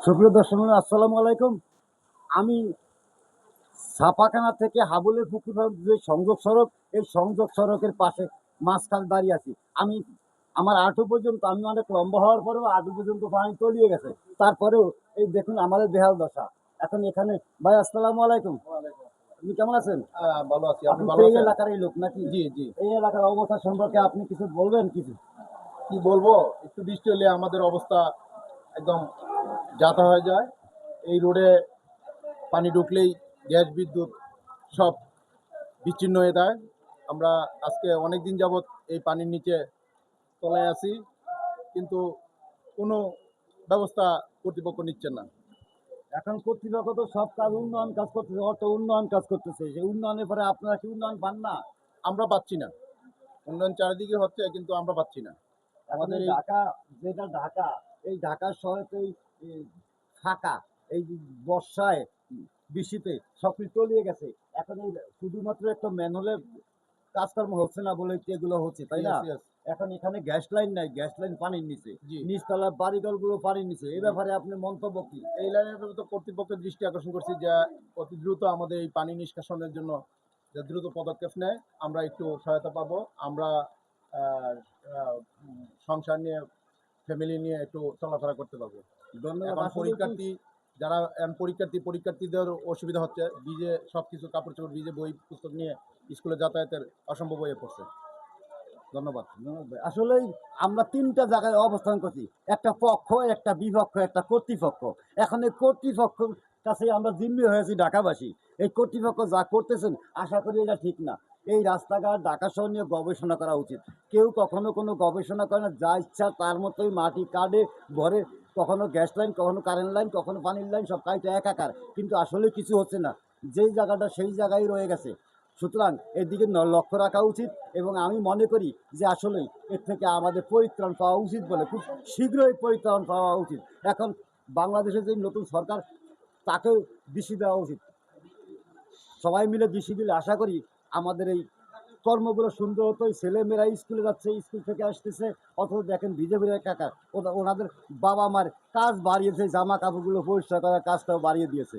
সুপ্রিয় দর্শক বন্ধু, আসসালামু আলাইকুম। আমি ছাপাখানা থেকে হাবুলের পুকুর যে সংযোগ সড়ক, এই সংযোগ সড়কের পাশে মাঝখানে দাঁড়িয়ে আছি। আমি আমার হাঁটু পর্যন্ত, আমি অনেক লম্বা হওয়ার পরেও হাঁটু পর্যন্ত পানি তলিয়ে গেছে। তারপরেও এই দেখুন আমাদের বেহাল দশা। এখন এখানে ভাই, আসসালামু আলাইকুম। আপনি কেমন আছেন? ভালো আছি। আপনি আপনি তো ভালো এই আছেন? এলাকার এই লোক নাকি? জি, জি। এই এলাকার অবস্থা সম্পর্কে আপনি কিছু বলবেন কিছু? কি বলবো? একটু বৃষ্টি হলে আমাদের অবস্থা একদম যাতা হয়ে যায়। এই রোডে পানি ঢুকলেই গ্যাস, বিদ্যুৎ সব বিচ্ছিন্ন হয়ে যায়। আমরা আজকে অনেক দিন যাবৎ এই পানির নিচে তলায় আছি, কিন্তু কোনো ব্যবস্থা কর্তৃপক্ষ নিচ্ছেন না। এখন কর্তৃপক্ষ তো সব কাজ উন্নয়ন কাজ করতেছে, অর্থ উন্নয়ন কাজ করতেছে। সেই উন্নয়নের পরে আপনারা কি উন্নয়ন পান না? আমরা পাচ্ছি না। উন্নয়ন চারিদিকে হচ্ছে, কিন্তু আমরা পাচ্ছি না। এখন আমাদের এই এই ঢাকা, যেটা ঢাকা, এই ঢাকা শহরে তো এই ফাঁকা, এই যে বর্ষায় বৃষ্টিতে সব কিছু তলিয়ে গেছে। এখন এই শুধুমাত্র একটা ম্যানহোলের কাজকর্ম হচ্ছে না বলে কি এগুলো হচ্ছে, তাই না? Yes, yes. এখন এখানে গ্যাস লাইন নাই, গ্যাস লাইন পানির নিচে, জি। নিচতলার বাড়িঘরগুলো পানির নিচে। এই ব্যাপারে আপনি মন্তব্য কি? এই লাইনের ব্যাপারে তো কর্তৃপক্ষের দৃষ্টি আকর্ষণ করছি যে অতি দ্রুত আমাদের এই পানি নিষ্কাশনের জন্য যে দ্রুত পদক্ষেপ নেয়, আমরা একটু সহায়তা পাবো। আমরা আহ, আহ, সংসার নিয়ে, ফ্যামিলি নিয়ে একটু চলাফেরা করতে পারবো। ধন্যবাদ। এখন আসলে কি, পরীক্ষার্থী যারা এখন পরীক্ষার্থীদের অসুবিধা হচ্ছে, ভিজে সব কিছু কাপড় চোপড় ভিজে, বই পুস্তক নিয়ে স্কুলে যাতায়াতের অসম্ভব হয়ে পড়ছে। ধন্যবাদ। আসলেই আমরা তিনটা জায়গায় অবস্থান করছি, একটা পক্ষ, একটা বিপক্ষ, একটা কর্তৃপক্ষ। এখন এই কর্তৃপক্ষের কাছে আমরা জিম্মি হয়েছি ঢাকাবাসী। এই কর্তৃপক্ষ যা করতেছেন, আশা করি এটা ঠিক না। এই রাস্তাঘাট ঢাকা শহর নিয়ে গবেষণা করা উচিত। কেউ কখনো কোনো গবেষণা করে না, যা ইচ্ছা তার মতোই মাটি কাটে, ভরে, কখনো গ্যাস লাইন, কখনো কারেন্ট লাইন, কখনো পানির লাইন, সব কাজটা একাকার। কিন্তু আসলে কিছু হচ্ছে না, যেই জায়গাটা সেই জায়গায় রয়ে গেছে। সুতরাং এদিকে লক্ষ্য রাখা উচিত, এবং আমি মনে করি যে আসলেই এর থেকে আমাদের পরিত্রাণ পাওয়া উচিত বলে, খুব শীঘ্রই পরিত্রাণ পাওয়া উচিত। এখন বাংলাদেশের যে নতুন সরকার, তাকেও দিশি দেওয়া উচিত। সবাই মিলে দিশি দিলে আশা করি আমাদের এই কর্মগুলো সুন্দর হতো। ছেলেমেয়েরা স্কুলে যাচ্ছে, স্কুল থেকে আসতেছে, অথচ দেখেন ভিজে ভিজে ওনাদের বাবা মার কাজ বাড়িয়েছে, জামা কাপড়গুলো পরিষ্কার করার কাজটাও বাড়িয়ে দিয়েছে।